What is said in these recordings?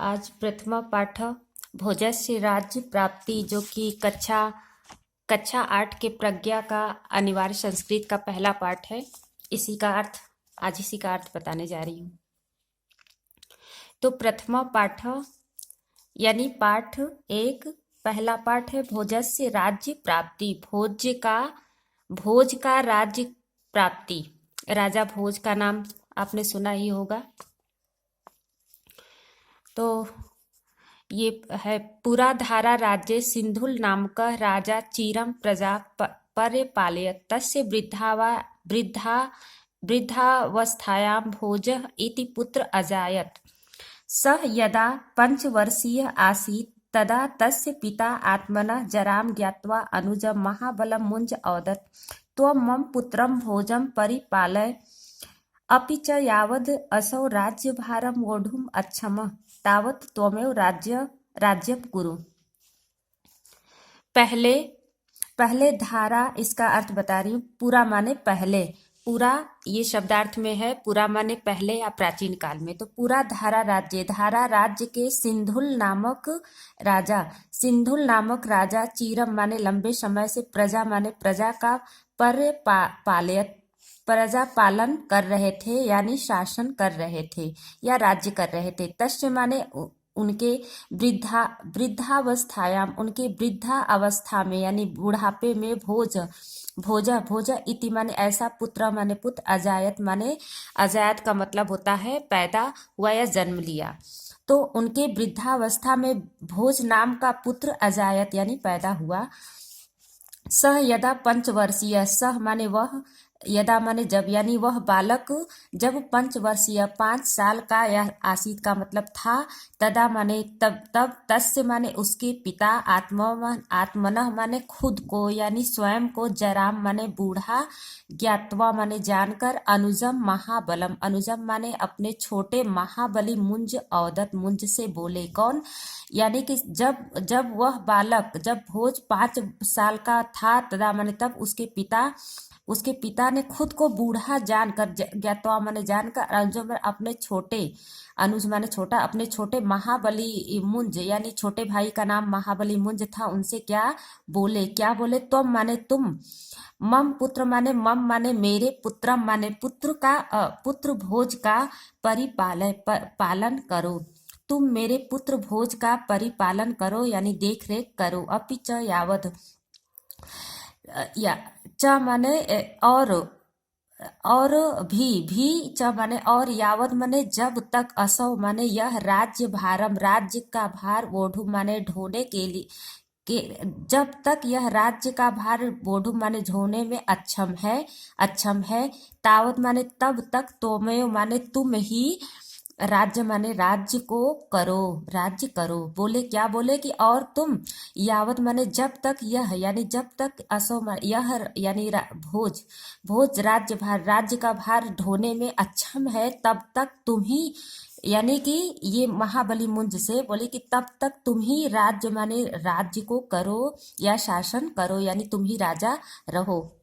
आज प्रथमा पाठ भोजस्य राज्य प्राप्ति, जो कि कक्षा 8 के प्रज्ञा का अनिवार्य संस्कृत का पहला पाठ है। इसी का अर्थ बताने जा रही हूँ। तो प्रथमा पाठ यानी पाठ एक, पहला पाठ है भोजस्य राज्य प्राप्ति। भोज का राज्य प्राप्ति। राजा भोज का नाम आपने सुना ही होगा। तो ये है पुराधारा राज्य सिंधुल नामक राजा चीरम प्रजा परिपालयत् तस्य वृद्धावस्थायां भोजः इति पुत्र अजायत। सः यदा 5 वर्षीय आसीत् तदा तस्य पिता आत्मनः जरां ज्ञात्वा अनुजं महाबलं मुञ्च अवदत्, त्वं मम पुत्रं भोजं परिपालय, अपि च यावद् असौ राज्यभारं वोढुम् अच्छमः तावत् त्वमेव राज्यं कुरु। पहले धारा, इसका अर्थ बता रही हूँ। पूरा माने पहले, पूरा ये शब्दार्थ में है। पूरा माने पहले या प्राचीन काल में। तो पूरा धारा राज्य के सिंधुल नामक राजा चीरम माने लंबे समय से, प्रजा माने प्रजा का, प्रजा पालन कर रहे थे यानी शासन कर रहे थे या राज्य कर रहे थे। तस्य माने उनके वृद्धावस्थायाम, उनके वृद्धा अवस्था में यानी बुढ़ापे में, भोज इति माने ऐसा, पुत्र माने पुत्र, अजायत माने, अजायत का मतलब होता है पैदा हुआ या जन्म लिया। तो उनके वृद्धावस्था में भोज नाम का पुत्र अजायत यानी पैदा हुआ। सह यदा 5 वर्षीय, सह माने वह, यदा माने जब, यानी वह बालक जब 5 वर्षीय 5 साल का यह आसीत का मतलब था, तदा माने तब तस्य माने उसके पिता, आत्मनः माने खुद को यानी स्वयं को, जराम माने बूढ़ा, ज्ञात्वा माने जानकर, अनुजम महाबलम, अनुजम माने अपने छोटे, महाबली मुंज अवदत, मुंज से बोले। कौन? यानी कि जब वह बालक, जब भोज 5 साल का था, तदा माने तब उसके पिता ने खुद को बूढ़ा जानकर, ज्ञात्वा माने जानकर, अनुज अपने छोटे, अनुज माने छोटा, अपने छोटे महाबली मुंज यानी छोटे भाई का नाम महाबली मुंज था, उनसे क्या बोले? तुम माने तुम, मम पुत्र माने मम माने मेरे, पुत्रम माने पुत्र भोज का पालन करो। तुम मेरे पुत्र भोज का परिपालन करो यानी देख रेख करो। अपि च यावद, या च माने और भी च माने और, यावद माने जब तक, असौ माने यह, राज्य भारम राज्य का भार, ओढ़ू माने ढोने के लिए, जब तक यह राज्य का भार, बोढ़ू माने ढोने में अक्षम है, तावत माने तब तक, तोमेव माने तुम ही, राज्य माने राज्य करो। बोले क्या बोले कि और तुम, यावत माने जब तक, यह यानी जब तक, असो यह यानी भोज राज्य का भार ढोने में अक्षम है, तब तक तुम ही, यानी कि ये महाबली मुंज से बोले कि तब तक तुम ही राज्य माने राज्य को करो या शासन करो, यानी तुम ही राजा रहो।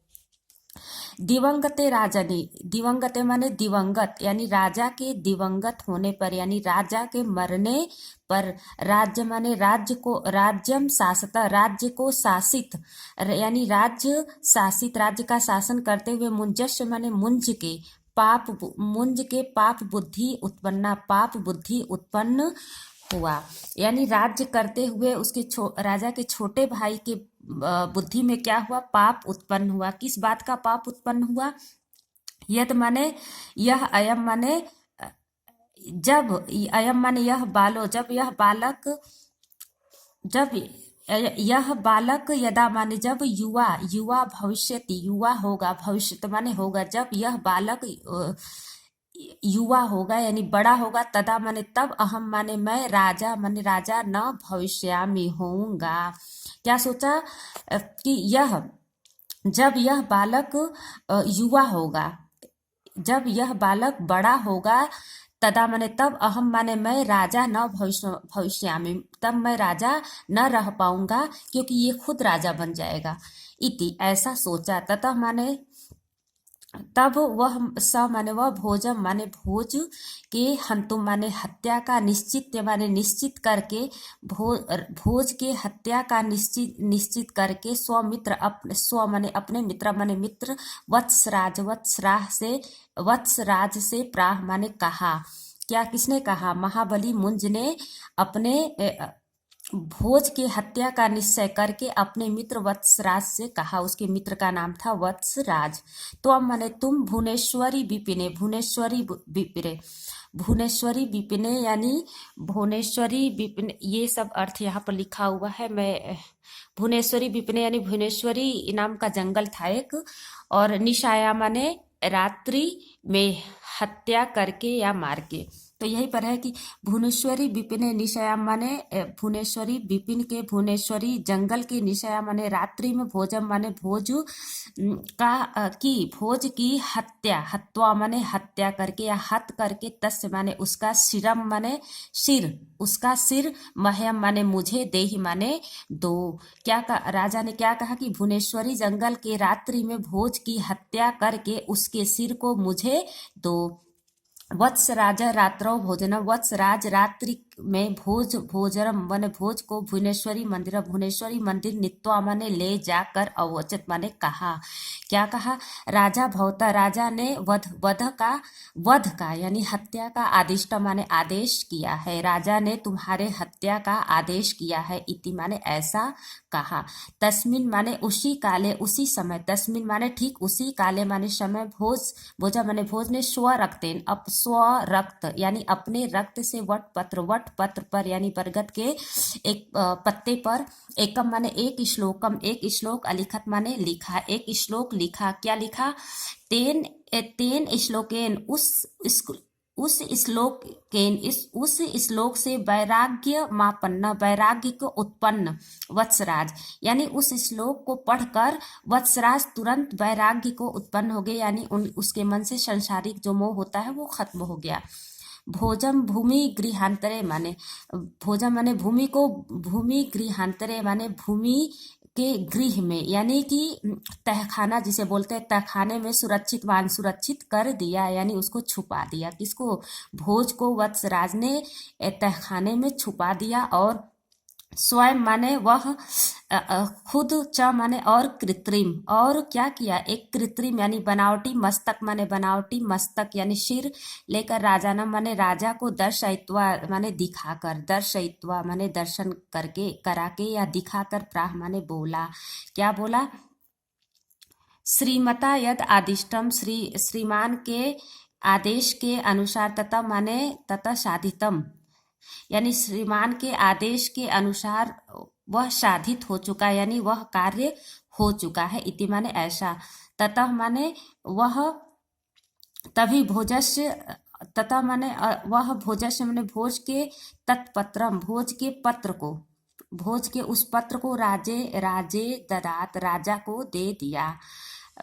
दिवंगते राजनी, दिवंगते माने दिवंगत, यानी राजा के दिवंगत होने पर, यानी राजा के मरने पर, राज्य माने राज्यम शासता, राज्य को शासित, यानी राज्य का शासन करते हुए, मुंजस्य माने मुंज के पाप बुद्धि उत्पन्न हुआ, यानी राज्य करते हुए उसके राजा के छोटे भाई के बुद्धि में क्या हुआ? पाप उत्पन्न हुआ। किस बात का पाप उत्पन्न हुआ? यद माने यह, अयम माने जब, अयम माने यह बालो, जब यह बालक, यदा माने जब, युवा भविष्यति, युवा होगा, भविष्य माने होगा, जब यह बालक युवा होगा यानी बड़ा होगा, तदा माने तब, अहम माने मैं, राजा माने राजा, न भविष्यामि होऊंगा। क्या सोचा कि जब यह बालक युवा होगा, जब यह बालक बड़ा होगा, तदा माने तब, अहम माने मैं, राजा न भविष्यामि, तब मैं राजा न रह पाऊंगा, क्योंकि ये खुद राजा बन जाएगा। इति ऐसा सोचा, ततः माने तब वह स माने वह भोजम माने भोज के हंतु माने हत्या का निश्चित माने निश्चित करके भोज के हत्या का निश्चित निश्चित करके स्वमित्र अपने स्व माने अपने मित्र माने मित्र वत्सराज से प्राह माने कहा। क्या किसने कहा? महाबली मुंज ने अपने भोज के हत्या का निश्चय करके अपने मित्र वत्सराज से कहा। उसके मित्र का नाम था वत्सराज। तो अब माने तुम भुवनेश्वरी विपिने, भुवनेश्वरी विपिने यानी भुवनेश्वरी विपिने, ये सब अर्थ यहाँ पर लिखा हुआ है। मैं भुवनेश्वरी विपिने यानी भुवनेश्वरी नाम का जंगल था एक, और निशाया माने रात्रि में हत्या करके या मार के। तो यही पर है कि भुवनेश्वरी विपिने निशया माने भुवनेश्वरी विपिन के भुवनेश्वरी जंगल के निशया माने रात्रि में भोजम माने भोज की भोज की हत्या हत्वा माने हत्या करके या हत करके तस्य माने उसका शिरम माने सिर उसका सिर मह्यम माने मुझे देहि माने दो। क्या राजा ने क्या कहा कि भुवनेश्वरी जंगल के रात्रि में भोज की हत्या करके उसके सिर को मुझे दो। वत्स राजा रात्रो भोजन, वत्सराज रात्रि में भोजनम माने भोज को भुवनेश्वरी मंदिर नित्वा माने ले जाकर अवोचत माने कहा। क्या कहा? राजा भवता राजा ने वध का यानी हत्या का आदिष्ट माने आदेश किया है। राजा ने तुम्हारे हत्या का आदेश किया है। इति माने ऐसा कहा। तस्मिन माने उसी काले उसी समय, तस्मिन माने ठीक उसी काले माने समय, भोजा माने भोज ने स्वरक्तेन स्वरक्त यानी अपने रक्त से वट पत्र पर यानी बरगद के एक पत्ते पर एकम माने एक श्लोक अलिखत माने लिखा, एक श्लोक लिखा। क्या लिखा? तेन श्लोकेन उस श्लोक से वैराग्य मापन्न वैराग्य को उत्पन्न वत्सराज यानी उस श्लोक को पढ़कर वत्सराज तुरंत वैराग्य को उत्पन्न हो गए, यानी उसके मन से संसारिक जो मोह होता है वो खत्म हो गया। भोजम भूमि गृहांतरे माने भोजम माने भूमि को, भूमि गृहांतरे माने भूमि के गृह में यानी कि तहखाना जिसे बोलते हैं, तहखाने में सुरक्षित कर दिया यानी उसको छुपा दिया। किसको? भोज को वत्सराज ने तहखाने में छुपा दिया। और स्वयं माने वह खुद, च माने और कृत्रिम, और क्या किया? एक कृत्रिम यानी बनावटी मस्तक माने बनावटी मस्तक यानी सिर लेकर राजा न माने राजा को दर्शयित्वा माने दिखाकर, दर्शयित्वा माने दर्शन करके कराके या दिखाकर, प्राह माने बोला। क्या बोला? श्रीमता यद आदिष्टम श्रीमान के आदेश के अनुसार तथा माने तथा साधितम यानी श्रीमान के आदेश के अनुसार वह साधित हो चुका यानी वह कार्य हो चुका है। इति माने ऐसा। ततः माने वह तभी भोजस्य, तथा माने वह भोजस्य माने भोज के तत्पत्रम भोज के पत्र को, भोज के उस पत्र को राजे ददात राजा को दे दिया।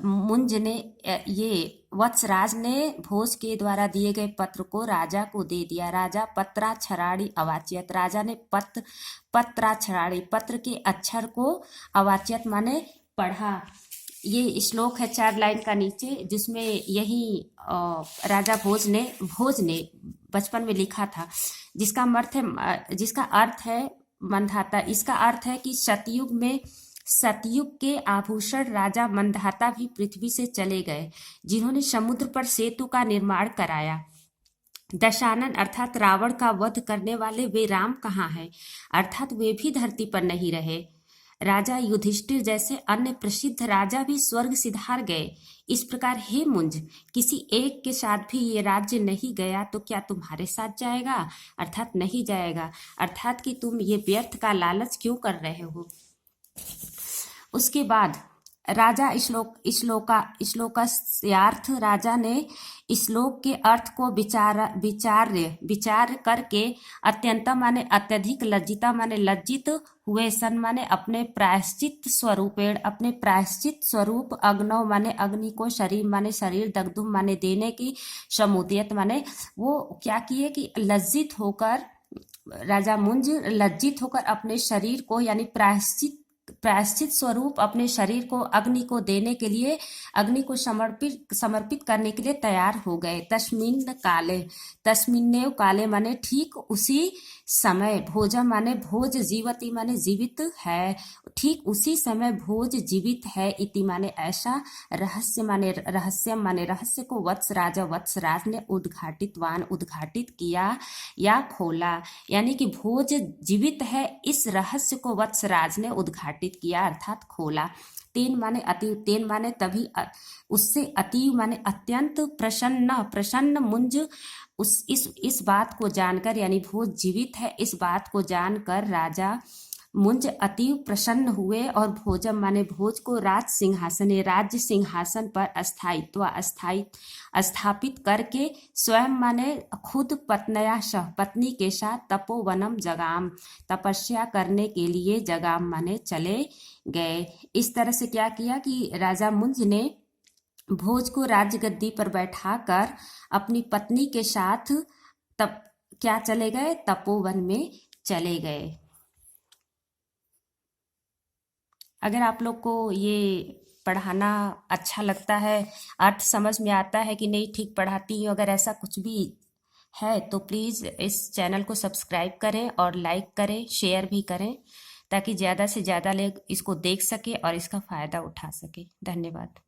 मुंज ने ये वत्सराज ने भोज के द्वारा दिए गए पत्र को राजा को दे दिया। राजा पत्राक्षराणि अवाच्यत राजा ने पत्राक्षराणि पत्र के अक्षर को अवाच्यत माने पढ़ा। ये श्लोक है 4 लाइन का नीचे, जिसमें यही राजा भोज ने बचपन में लिखा था, जिसका अर्थ है मंधाता। इसका अर्थ है कि सतयुग के आभूषण राजा मंधाता भी पृथ्वी से चले गए, जिन्होंने समुद्र पर सेतु का निर्माण कराया। दशानन अर्थात रावण का वध करने वाले वे राम कहाँ हैं? अर्थात वे भी धरती पर नहीं रहे। राजा युधिष्ठिर जैसे अन्य प्रसिद्ध राजा भी स्वर्ग सिधार गए। इस प्रकार हे मुंज, किसी एक के साथ भी ये राज्य नहीं गया तो क्या तुम्हारे साथ जाएगा? अर्थात नहीं जाएगा, अर्थात कि तुम ये व्यर्थ का लालच क्यों कर रहे हो। उसके बाद राजा श्लोकार्थ राजा ने श्लोक के अर्थ को विचार करके अत्यंत माने अत्यधिक लज्जिता माने लज्जित हुए, सन माने अपने प्रायश्चित स्वरूप अग्नव माने अग्नि को, शरीर माने शरीर, दग्धुम माने देने की, समुदयत माने वो क्या किए कि लज्जित होकर राजा मुंज लज्जित होकर अपने शरीर को यानी प्रायश्चित स्वरूप अपने शरीर को अग्नि को देने के लिए, अग्नि को समर्पित करने के लिए तैयार हो गए। तस्मिन्नेव काले माने ठीक उसी समय, भोज माने भोज, जीवति माने जीवित है, ठीक उसी समय भोज जीवित है, इति माने ऐसा, रहस्यम माने रहस्य को, वत्सराज ने उद्घाटित किया या खोला, यानी कि भोज जीवित है इस रहस्य को वत्सराज ने उद्घाटित किया अर्थात खोला। तेन माने अति, तेन माने तभी, उससे अति माने अत्यंत, प्रसन्न मुंज, इस बात को जानकर, यानी भोज जीवित है इस बात को जानकर राजा मुंज अति प्रसन्न हुए, और भोजम माने भोज को राज्य सिंहासन पर स्थापित करके, स्वयं माने खुद, पत्नी के साथ तपोवनम जगाम, तपस्या करने के लिए जगाम माने चले गए। इस तरह से क्या किया कि राजा मुंज ने भोज को राज्य गद्दी पर बैठाकर अपनी पत्नी के साथ तब क्या चले गए, तपोवन में चले गए। अगर आप लोग को ये पढ़ाना अच्छा लगता है, अर्थ समझ में आता है कि नहीं ठीक पढ़ाती हूँ, अगर ऐसा कुछ भी है तो प्लीज़ इस चैनल को सब्सक्राइब करें और लाइक करें, शेयर भी करें, ताकि ज़्यादा से ज़्यादा लोग इसको देख सके और इसका फ़ायदा उठा सके। धन्यवाद।